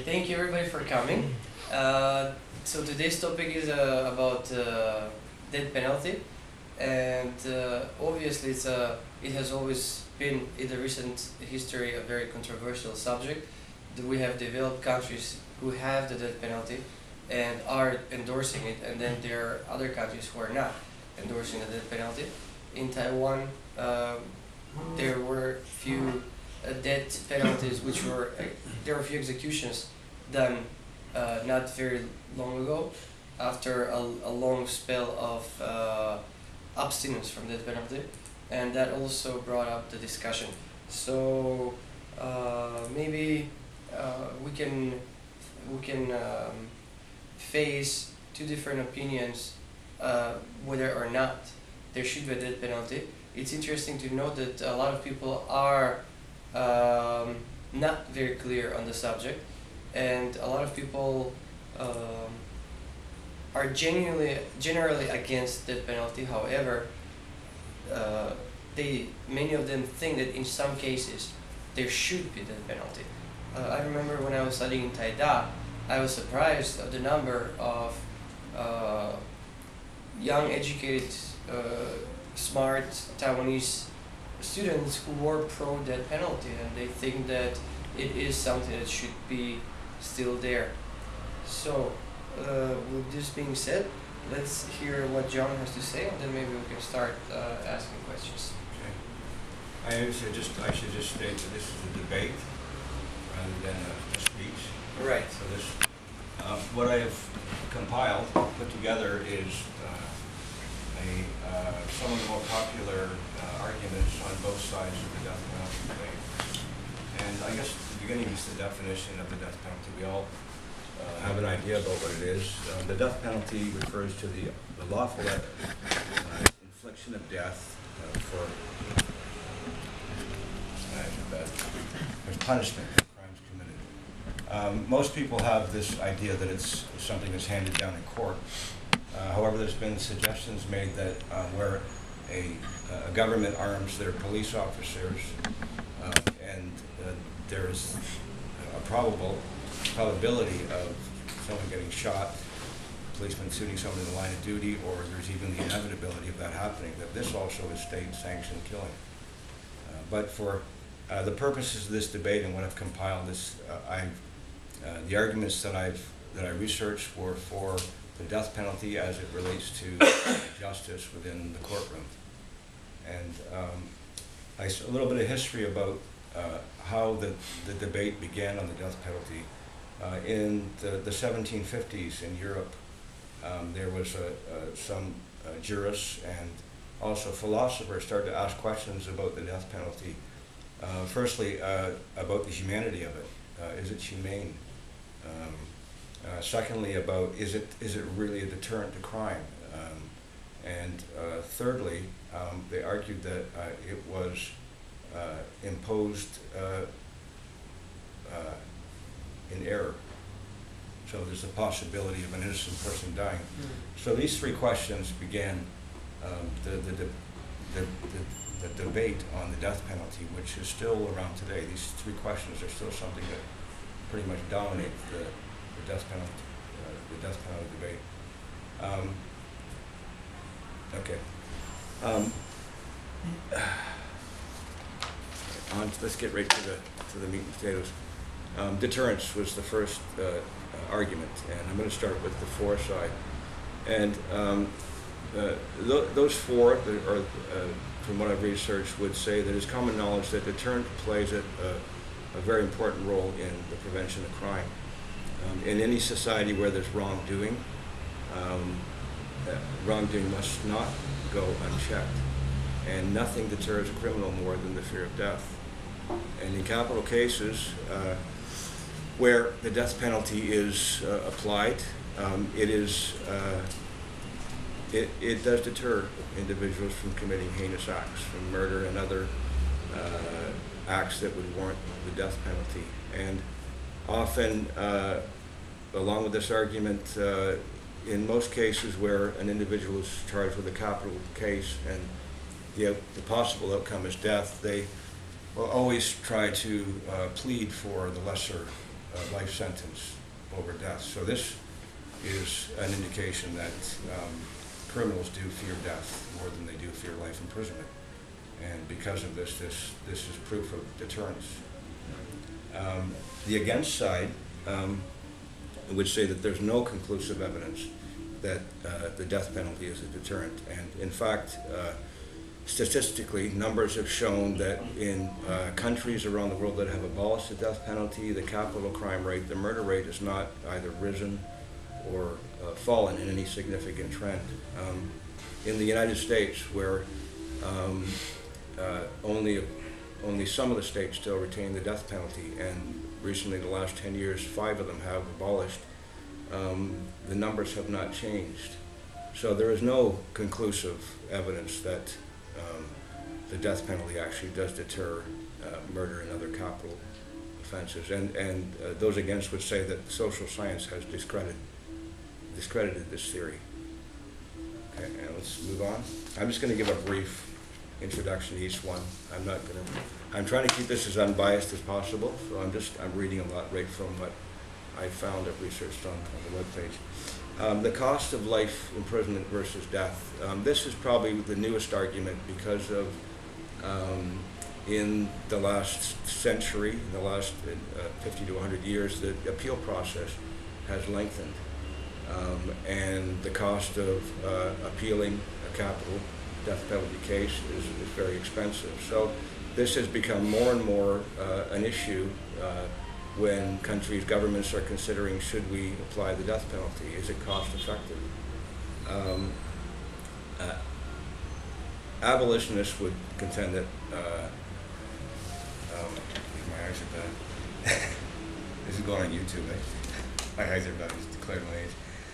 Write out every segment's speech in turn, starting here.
thank you everybody for coming. So today's topic is about death penalty, and obviously it has always been in the recent history a very controversial subject. We have developed countries who have the death penalty and are endorsing it, and then there are other countries who are not endorsing the death penalty. In Taiwan, there were few death penalties, which were there were few executions done not very long ago, after a long spell of abstinence from death penalty, and that also brought up the discussion. So maybe we can face two different opinions whether or not there should be a death penalty. It's interesting to note that a lot of people are not very clear on the subject, and a lot of people are generally against death penalty. However, many of them think that in some cases there should be death penalty. I remember when I was studying in Taipei, I was surprised at the number of young, educated, smart Taiwanese students who were pro death penalty, and they think that it is something that should be still there. So, with this being said, let's hear what John has to say, and then maybe we can start asking questions. Okay. I should just state that this is a debate rather than a speech. Right. So this, what I have compiled, put together, is some of the more popular arguments on both sides of the death penalty debate. And I guess the beginning is the definition of the death penalty. We all have an idea about what it is. The death penalty refers to the lawful infliction of death for punishment for crimes committed. Most people have this idea that it's something that's handed down in court. However, there's been suggestions made that where a government arms their police officers and there's a probability of someone getting shot, policemen shooting someone in the line of duty, or there's even the inevitability of that happening, that this also is state-sanctioned killing. But for the purposes of this debate and what I've compiled, the arguments that I researched were for the death penalty as it relates to justice within the courtroom. And a little bit of history about how the debate began on the death penalty. In the 1750s in Europe, there was some jurists and also philosophers started to ask questions about the death penalty. Firstly, about the humanity of it. Is it humane? Secondly, about is it really a deterrent to crime? And thirdly, they argued that it was imposed in error. So there's a possibility of an innocent person dying. So these three questions began the debate on the death penalty, which is still around today. These three questions are still something that pretty much dominate the death penalty debate. Let's get right to the meat and potatoes. Deterrence was the first argument, and I'm going to start with the for side. And those four, from what I've researched, would say that it's common knowledge that deterrence plays a very important role in the prevention of crime. In any society where there's wrongdoing, wrongdoing must not go unchecked, and nothing deters a criminal more than the fear of death. And in capital cases where the death penalty is applied, it does deter individuals from committing heinous acts, from murder and other acts that would warrant the death penalty. And often, along with this argument, in most cases where an individual is charged with a capital case and the possible outcome is death, they will always try to plead for the lesser life sentence over death. So this is an indication that criminals do fear death more than they do fear life imprisonment. And because of this, this is proof of deterrence. The against side would say that there's no conclusive evidence that the death penalty is a deterrent. And in fact, statistically, numbers have shown that in countries around the world that have abolished the death penalty, the capital crime rate, the murder rate has not either risen or fallen in any significant trend. In the United States, where only some of the states still retain the death penalty, and recently, in the last 10 years, 5 of them have abolished, the numbers have not changed. So there is no conclusive evidence that the death penalty actually does deter murder and other capital offenses. And those against would say that social science has discredited this theory. Okay, and let's move on. I'm just going to give a brief introduction to each one. I'm trying to keep this as unbiased as possible, so I'm reading a lot right from what I found, I've researched on the webpage. The cost of life imprisonment versus death. This is probably the newest argument because of in the last century, in the last 50 to 100 years, the appeal process has lengthened. And the cost of appealing a capital death penalty case is very expensive. So this has become more and more an issue when countries, governments are considering, should we apply the death penalty? Is it cost effective? Abolitionists would contend that, my eyes are bad. This is going on YouTube, eh? My eyes are bad, I just declared my age.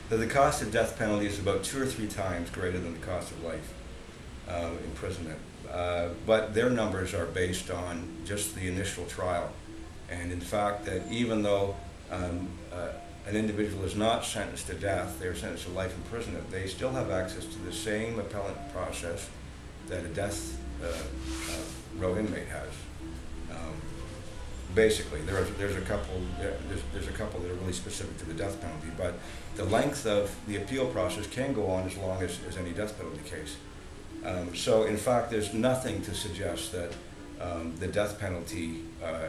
So the cost of death penalty is about 2 or 3 times greater than the cost of life imprisonment. But their numbers are based on just the initial trial. And in fact, that even though an individual is not sentenced to death, they're sentenced to life imprisonment, they still have access to the same appellate process that a death row inmate has. Basically, there's a couple that are really specific to the death penalty, but the length of the appeal process can go on as long as any death penalty case. So in fact, there's nothing to suggest that the death penalty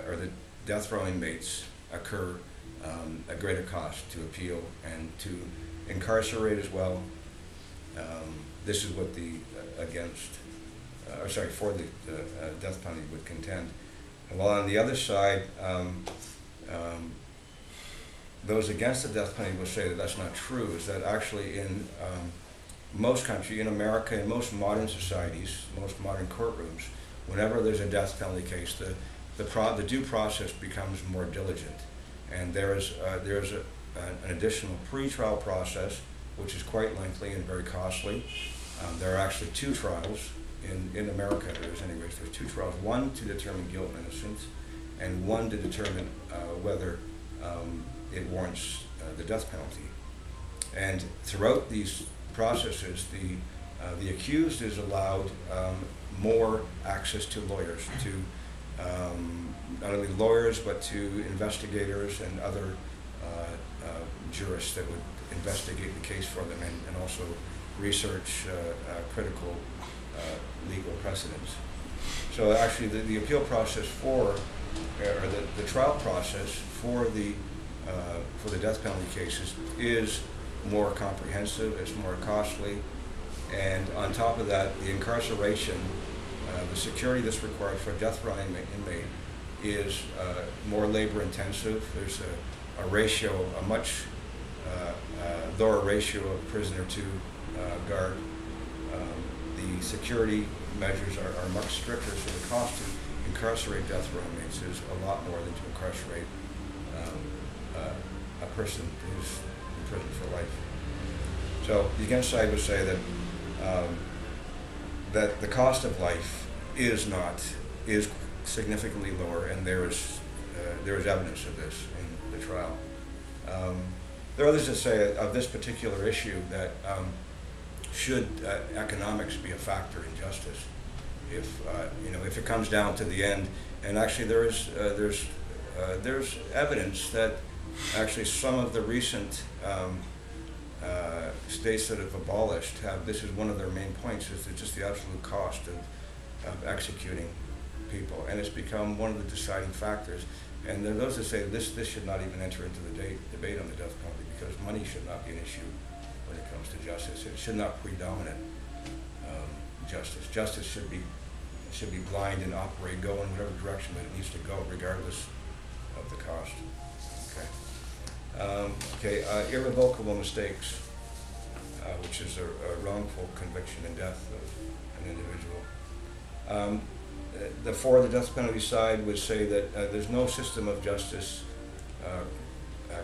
or the death row inmates occur at greater cost to appeal and to incarcerate as well. This is what the for the death penalty would contend. While on the other side, those against the death penalty will say that that's not true, is that actually in most countries, in America, in most modern societies, most modern courtrooms, whenever there's a death penalty case, the due process becomes more diligent. And there's an additional pre-trial process, which is quite lengthy and very costly. There are actually 2 trials. In America, there's 2 trials, one to determine guilt and innocence, and one to determine whether it warrants the death penalty. And throughout these processes, the accused is allowed more access to lawyers, to not only lawyers, but to investigators and other jurists that would investigate the case for them and also research critical legal precedents. So actually the appeal process or the trial process for the death penalty cases is more comprehensive, it's more costly, and on top of that, the incarceration, the security that's required for a death row inmate is more labor intensive. There's a ratio, a much lower ratio of prisoner to guard. The security measures are much stricter, so the cost to incarcerate death row inmates is a lot more than to incarcerate a person who's in prison for life. So the against side would say that that the cost of life is significantly lower, and there is evidence of this in the trial. There are others that say of this particular issue that should economics be a factor in justice? If it comes down to the end, and actually there's there's evidence that actually some of the recent states that have abolished have, this is one of their main points, is just the absolute cost of executing people. And it's become one of the deciding factors. And there are those that say this should not even enter into the debate on the death penalty, because money should not be an issue when it comes to justice. It should not predominate justice. Justice should be blind and operate, go in whatever direction that it needs to go, regardless of the cost. Okay. Irrevocable mistakes, which is a wrongful conviction and death of an individual. The death penalty side would say that there's no system of justice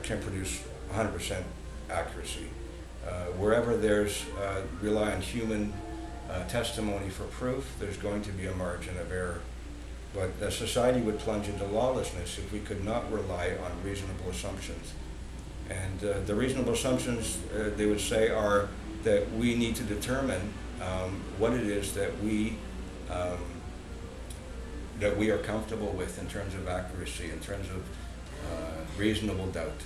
can produce 100% accuracy. Wherever there's rely on human testimony for proof, there's going to be a margin of error. But the society would plunge into lawlessness if we could not rely on reasonable assumptions. And the reasonable assumptions, they would say, are that we need to determine what it is that we are comfortable with in terms of accuracy, in terms of reasonable doubt.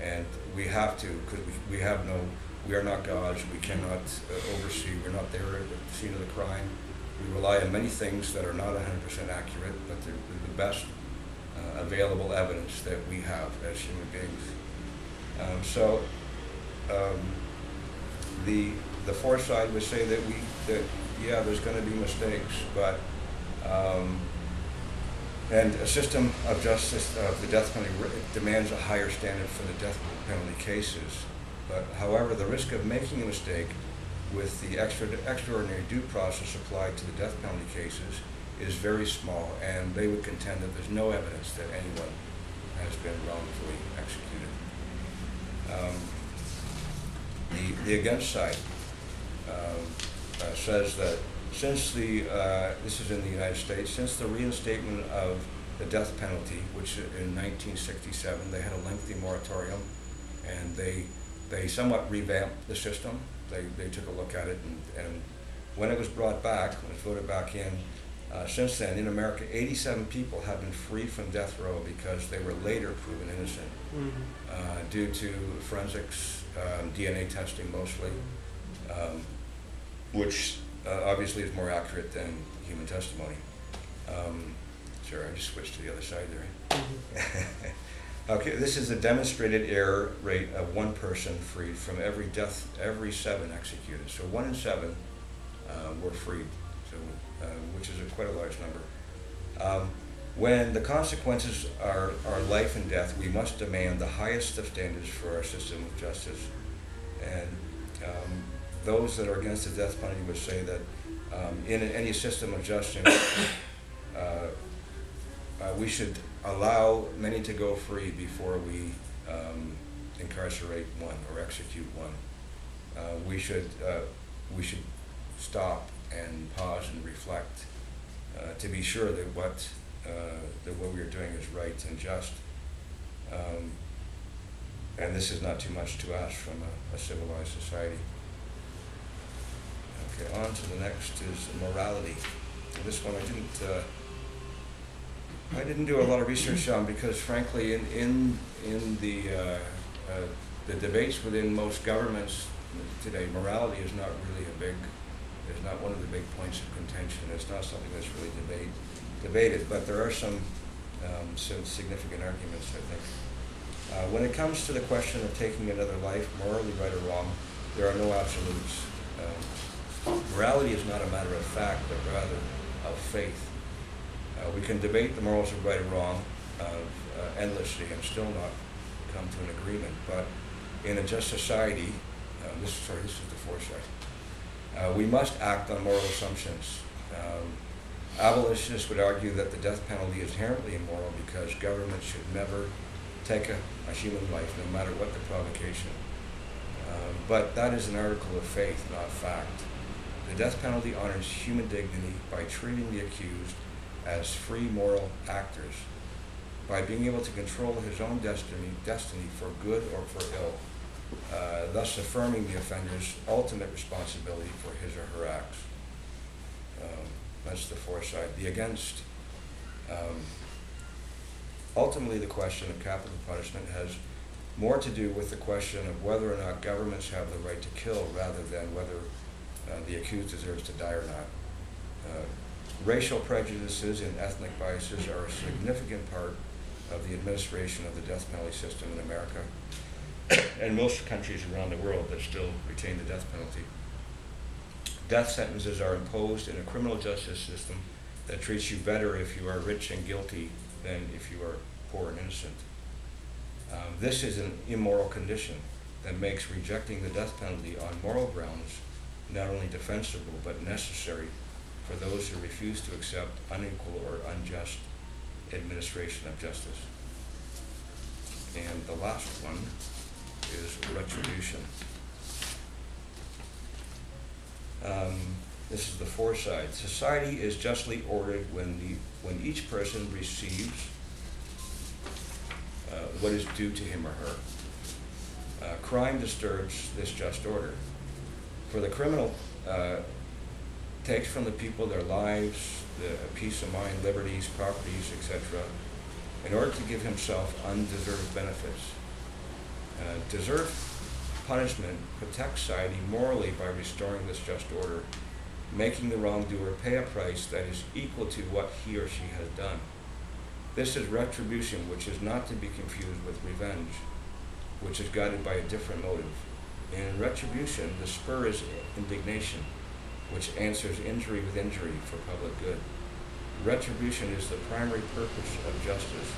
And we have to, because we are not gods, we cannot oversee, we're not there at the scene of the crime. We rely on many things that are not 100% accurate, but they're the best available evidence that we have as human beings. The foresight would say that yeah, there's going to be mistakes, but and a system of justice, the death penalty, demands a higher standard for the death penalty cases. But however, the risk of making a mistake with the extraordinary due process applied to the death penalty cases is very small, and they would contend that there's no evidence that anyone has been wrongfully executed. The against side says that since this is in the United States, since the reinstatement of the death penalty, which in 1967, they had a lengthy moratorium, and they somewhat revamped the system. They took a look at it, and when it was brought back, when it was voted back in, since then in America, 87 people have been freed from death row because they were later proven innocent due to forensics, DNA testing mostly, which obviously is more accurate than human testimony. Sorry, I just switched to the other side there. Okay, this is a demonstrated error rate of one person freed from every 7 executed. So 1 in 7 were freed, so which is quite a large number. When the consequences are life and death, we must demand the highest of standards for our system of justice. And those that are against the death penalty would say that in any system of justice, we should allow many to go free before we incarcerate one or execute one. We should stop and pause and reflect to be sure that what we are doing is right and just. And this is not too much to ask from a civilized society. Okay, on to the next is morality. This one I didn't do a lot of research on because, frankly, in the debates within most governments today, morality is not really is not one of the big points of contention. It's not something that's really debated, but there are some significant arguments, I think. When it comes to the question of taking another life, morally right or wrong, there are no absolutes. Morality is not a matter of fact, but rather of faith. We can debate the morals of right or wrong endlessly and still not come to an agreement. But in a just society, this is the foresight. We must act on moral assumptions. Abolitionists would argue that the death penalty is inherently immoral because government should never take a human life, no matter what the provocation. But that is an article of faith, not fact. The death penalty honors human dignity by treating the accused as free moral actors, by being able to control his own destiny for good or for ill, thus affirming the offender's ultimate responsibility for his or her acts. That's the foresight. The against ultimately the question of capital punishment has more to do with the question of whether or not governments have the right to kill rather than whether the accused deserves to die or not. Racial prejudices and ethnic biases are a significant part of the administration of the death penalty system in America and most countries around the world that still retain the death penalty. Death sentences are imposed in a criminal justice system that treats you better if you are rich and guilty than if you are poor and innocent. This is an immoral condition that makes rejecting the death penalty on moral grounds not only defensible but necessary for those who refuse to accept unequal or unjust administration of justice. And the last one is retribution. This is the foresight. Society is justly ordered when each person receives what is due to him or her. Crime disturbs this just order. For the criminal takes from the people their lives, the peace of mind, liberties, properties, etc., in order to give himself undeserved benefits. Deserved punishment protects society morally by restoring this just order, making the wrongdoer pay a price that is equal to what he or she has done. This is retribution, which is not to be confused with revenge, which is guided by a different motive. In retribution, the spur is indignation, which answers injury with injury for public good. Retribution is the primary purpose of justice.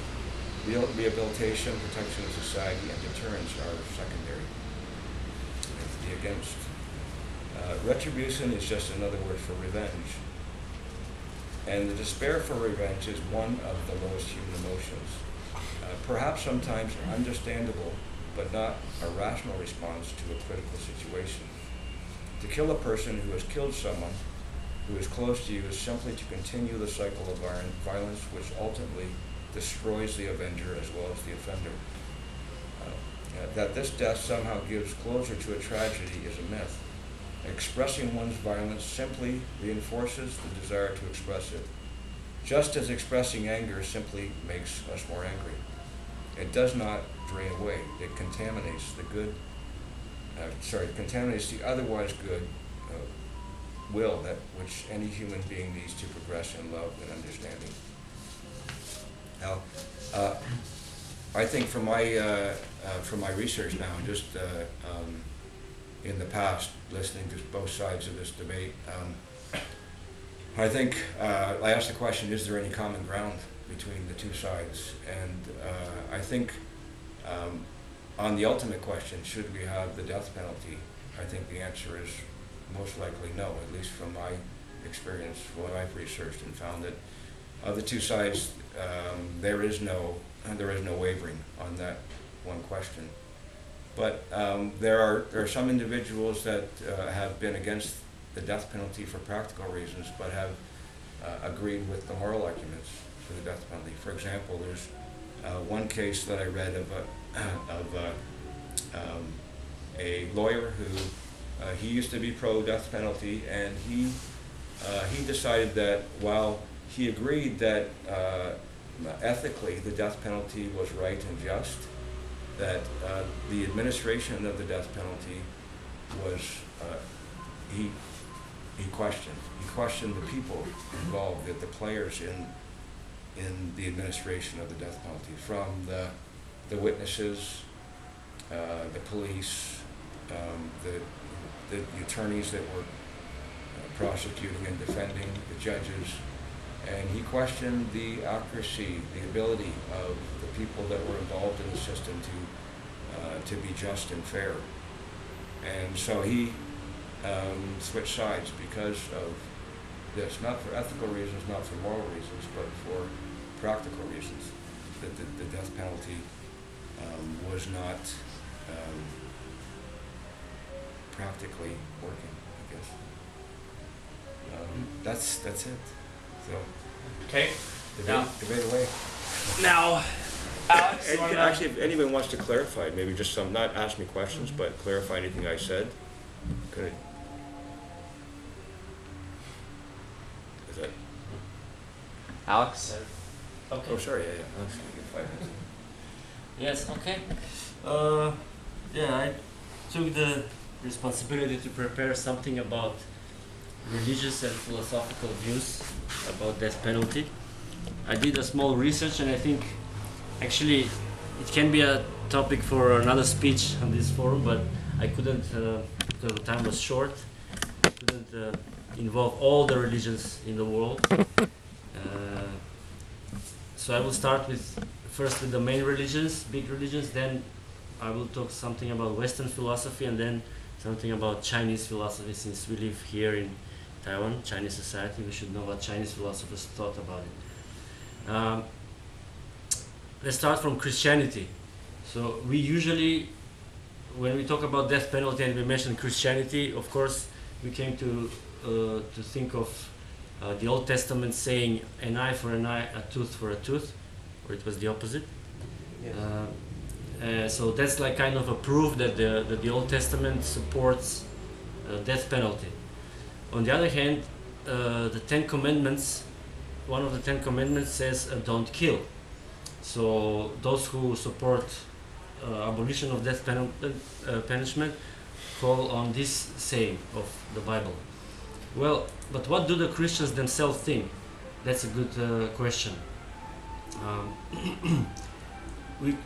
Rehabilitation, protection of society, and deterrence are secondary. It's the against. Retribution is just another word for revenge. And the despair for revenge is one of the lowest human emotions. Perhaps sometimes understandable, but not a rational response to a critical situation. To kill a person who has killed someone who is close to you is simply to continue the cycle of violence which ultimately destroys the avenger as well as the offender. That this death somehow gives closure to a tragedy is a myth. Expressing one's violence simply reinforces the desire to express it, just as expressing anger simply makes us more angry. It does not drain away. It contaminates the good, it contaminates the otherwise good will that which any human being needs to progress in love and understanding. Now, I think from my research now, just in the past, listening to both sides of this debate, I think I asked the question: is there any common ground between the two sides? And I think on the ultimate question, should we have the death penalty? I think the answer is most likely no, at least from my experience, what I've researched and found that of the two sides, there is no wavering on that one question. But there are some individuals that have been against the death penalty for practical reasons, but have agreed with the moral arguments for the death penalty. For example, there's one case that I read of a lawyer who he used to be pro-death penalty, and he decided that while he agreed that ethically the death penalty was right and just, that the administration of the death penalty was, he questioned the people involved, the players in the administration of the death penalty, from the witnesses, the police, the attorneys that were prosecuting and defending, the judges, and he questioned the accuracy, the ability of the people that were involved in the system to be just and fair. And so he switched sides because of this, not for ethical reasons, not for moral reasons, but for practical reasons, that the death penalty was not practically working, I guess. That's it. So, okay. Debate away. Now, Alex, actually, if anyone wants to clarify, maybe just not ask me questions, but clarify anything I said. Good. Is that? Alex? Oh, sorry. Yeah. Yes, okay. Yeah, I took the responsibility to prepare something about religious and philosophical views about death penalty. I did a small research, and I think actually it can be a topic for another speech on this forum, but I couldn't, because the time was short, I couldn't involve all the religions in the world. So I will start first with the main religions, big religions, then I will talk something about Western philosophy, and then something about Chinese philosophy, since we live here in Taiwan, Chinese society, we should know what Chinese philosophers thought about it. Let's start from Christianity. So we usually, when we talk about death penalty and we mention Christianity, of course, we came to think of the Old Testament saying an eye for an eye, a tooth for a tooth, or it was the opposite. Yes. So that's like kind of a proof that the Old Testament supports death penalty. On the other hand, the Ten Commandments, one of the Ten Commandments says don't kill. So those who support abolition of death punishment call on this saying of the Bible. Well, but what do the Christians themselves think? That's a good question. We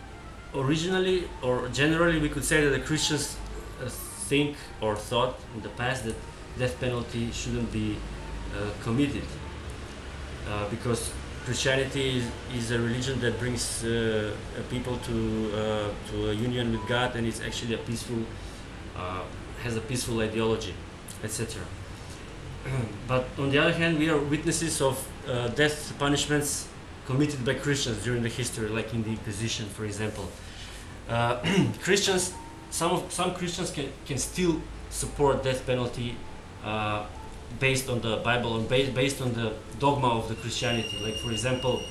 originally, or generally, we could say that the Christians think or thought in the past that death penalty shouldn't be committed, because Christianity is a religion that brings people to a union with God, and it's actually a peaceful, has a peaceful ideology, etc. But on the other hand, we are witnesses of death punishments committed by Christians during the history, like in the Inquisition, for example. Christians, some Christians can still support death penalty based on the Bible and based on the dogma of the Christianity. Like, for example,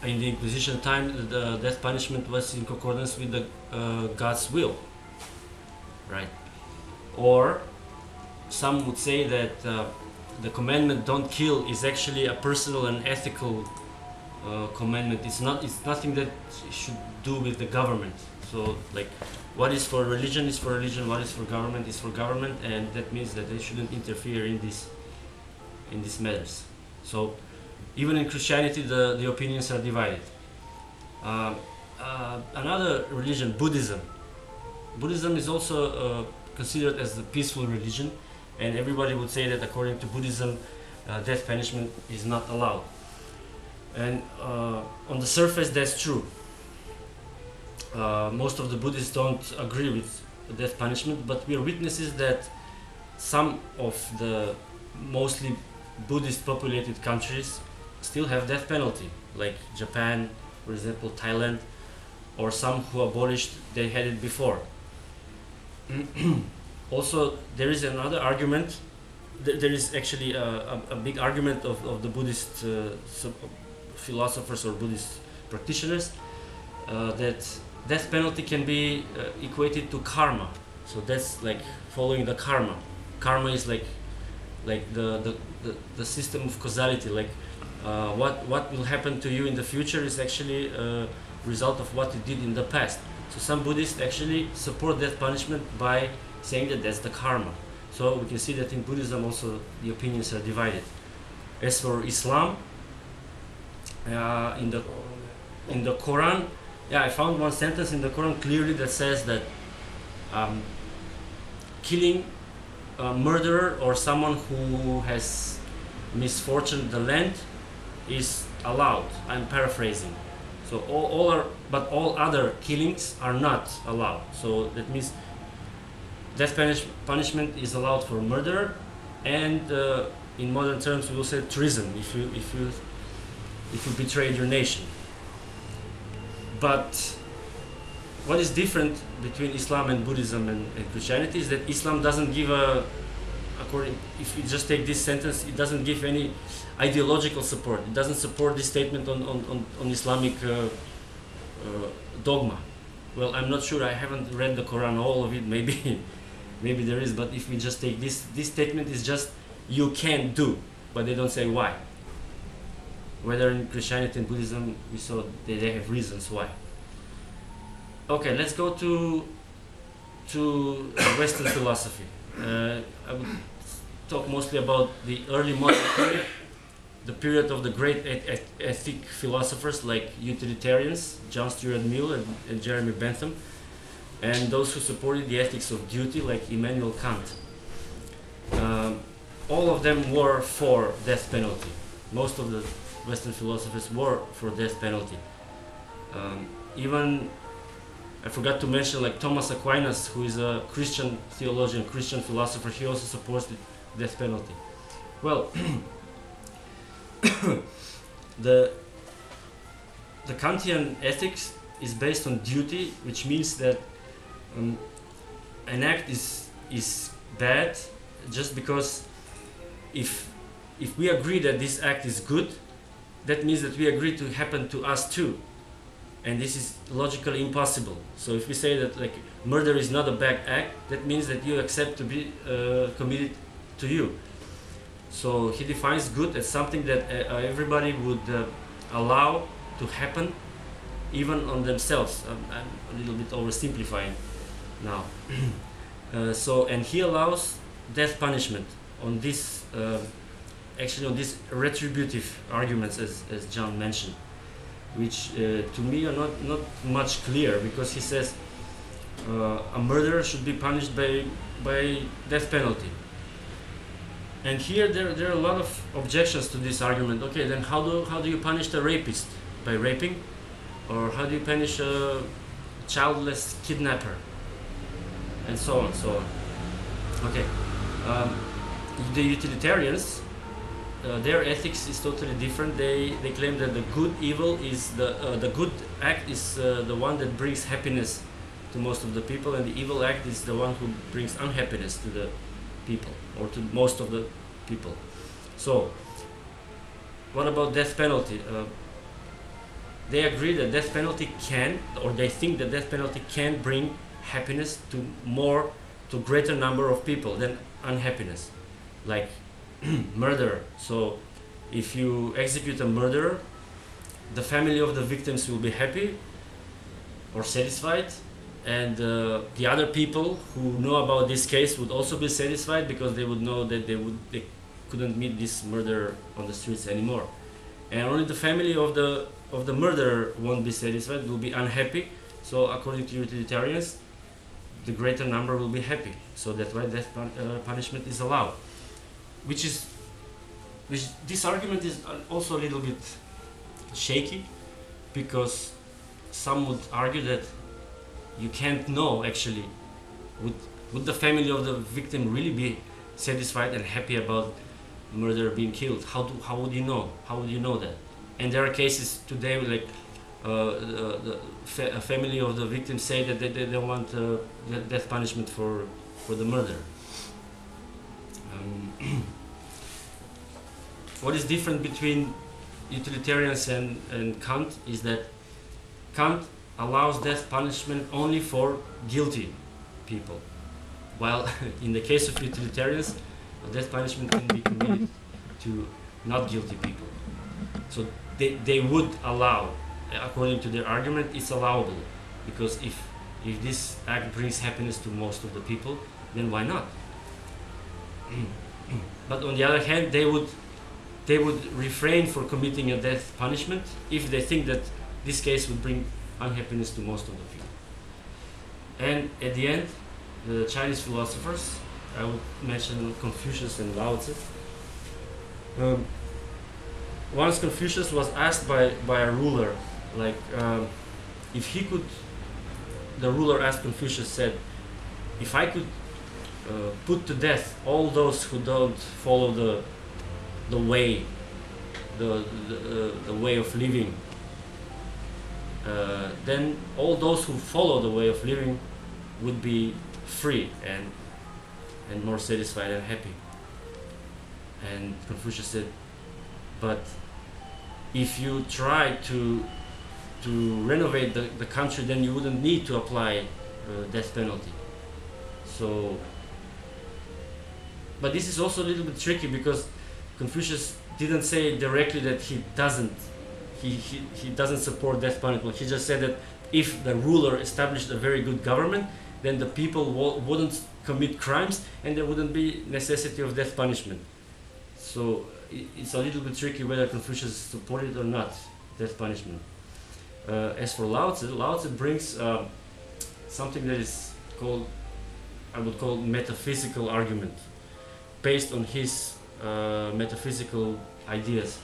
in the Inquisition time, the death punishment was in accordance with the God's will, right? Or some would say that the commandment "don't kill" is actually a personal and ethical commandment. It's nothing that should do with the government. So, like, what is for religion is for religion, what is for government is for government, and that means that they shouldn't interfere in these matters. So, even in Christianity, the opinions are divided. Another religion, Buddhism. Buddhism is also considered as a peaceful religion, and everybody would say that according to Buddhism, death punishment is not allowed. And on the surface, that's true. Most of the Buddhists don't agree with death punishment, but we are witnesses that some of the mostly Buddhist populated countries still have death penalty, like Japan, for example, Thailand, or some who abolished, they had it before. Also, there is another argument. There is actually a big argument of the Buddhist philosophers or Buddhist practitioners that death penalty can be equated to karma. So that's like following the karma. Karma is like the system of causality. Like what will happen to you in the future is actually a result of what you did in the past. So some Buddhists actually support death punishment by saying that that's the karma. So we can see that in Buddhism also the opinions are divided. As for Islam, in the Quran, I found one sentence in the Quran clearly that says that killing a murderer or someone who has misfortuned the land is allowed. I'm paraphrasing. So all other killings are not allowed. So that means death punishment is allowed for murder, and in modern terms we will say treason if you betrayed your nation. But what is different between Islam and Buddhism and Christianity is that Islam doesn't give if you just take this sentence, it doesn't give any ideological support. It doesn't support this statement on Islamic dogma. Well, I'm not sure. I haven't read the Quran, all of it. Maybe there is. But if we just take this statement is just you can do, but they don't say why. whether in Christianity and Buddhism we saw they have reasons why. Okay, let's go to Western philosophy. I would talk mostly about the early modern period, the period of the great ethic philosophers like utilitarians, John Stuart Mill and Jeremy Bentham, and those who supported the ethics of duty like Immanuel Kant. All of them were for death penalty. Most of the Western philosophers were for death penalty. Even I forgot to mention like Thomas Aquinas, who is a Christian theologian, Christian philosopher. He also supports the death penalty. Well, the Kantian ethics is based on duty, which means that an act is bad just because if we agree that this act is good, that means that we agree to happen to us too, and this is logically impossible. So if we say that like murder is not a bad act, that means that you accept to be committed to you. So he defines good as something that everybody would allow to happen, even on themselves. I'm a little bit oversimplifying now. And he allows death punishment on this, actually on these retributive arguments, as John mentioned, which to me are not much clear, because he says a murderer should be punished by death penalty. And here there are a lot of objections to this argument. Okay, then how do you punish the rapist? By raping? Or how do you punish a childless kidnapper? And so on, so on. Okay. The utilitarians, their ethics is totally different. They claim that the good evil is the good act is the one that brings happiness to most of the people, and the evil act is the one who brings unhappiness to the people, or to most of the people. So, what about death penalty? They agree that death penalty can, or they think that death penalty can bring happiness to greater number of people than unhappiness, like murder. So, if you execute a murderer, the family of the victims will be happy or satisfied, and the other people who know about this case would also be satisfied, because they would know that they couldn't meet this murderer on the streets anymore. And only the family of the murderer won't be satisfied, will be unhappy. So according to utilitarians, the greater number will be happy. So that's why death punishment is allowed. Which this argument is also a little bit shaky, because some would argue that you can't know actually, would the family of the victim really be satisfied and happy about murderer being killed? How would you know? How would you know that? And there are cases today like a family of the victim say that they don't want death punishment for the murder. What is different between utilitarians and Kant is that Kant allows death punishment only for guilty people, while in the case of utilitarians, death punishment can be committed to not guilty people. So they would allow, according to their argument, it's allowable, because if this act brings happiness to most of the people, then why not? But on the other hand, they would refrain for committing a death punishment if they think that this case would bring unhappiness to most of the people. And at the end, the Chinese philosophers, I would mention Confucius and Lao Tzu. Once Confucius was asked by a ruler, like if he could, the ruler asked Confucius, said, if I could put to death all those who don't follow the way, the way of living, then all those who follow the way of living would be free and more satisfied and happy. And Confucius said, but if you try to renovate the country, then you wouldn't need to apply death penalty. So, but this is also a little bit tricky, because Confucius didn't say directly that he doesn't support death punishment. He just said that if the ruler established a very good government, then the people wouldn't commit crimes and there wouldn't be necessity of death punishment. So it's a little bit tricky whether Confucius supported or not death punishment. As for Lao Tzu, Lao Tzu brings something that is called, I would call, metaphysical argument, based on his metaphysical ideas.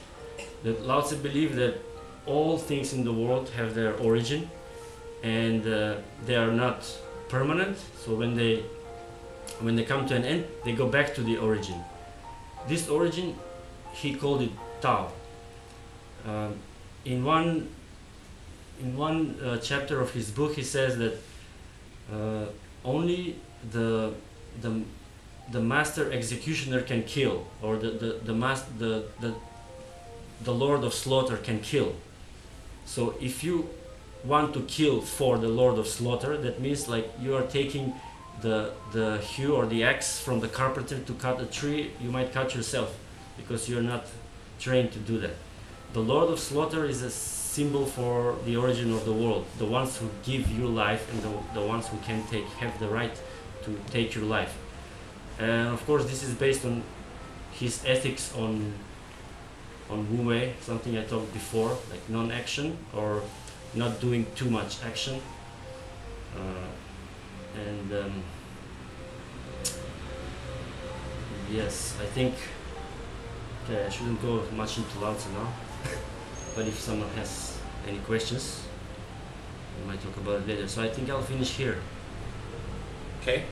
That Lao Tzu believed that all things in the world have their origin, and they are not permanent. So when they come to an end, they go back to the origin. This origin, he called it Tao. In one chapter of his book, he says that only the master executioner can kill, or the Lord of Slaughter can kill. So if you want to kill for the Lord of Slaughter, that means like you are taking the hew or the axe from the carpenter to cut a tree. You might cut yourself because you're not trained to do that. The Lord of Slaughter is a symbol for the origin of the world, the ones who give you life and the ones who can have the right to take your life. And of course this is based on his ethics on Wu Wei, something I talked before, like non-action or not doing too much action. Yes, I think, okay, I shouldn't go much into Lao Tzu now, but if someone has any questions, we might talk about it later. So I think I'll finish here. Okay.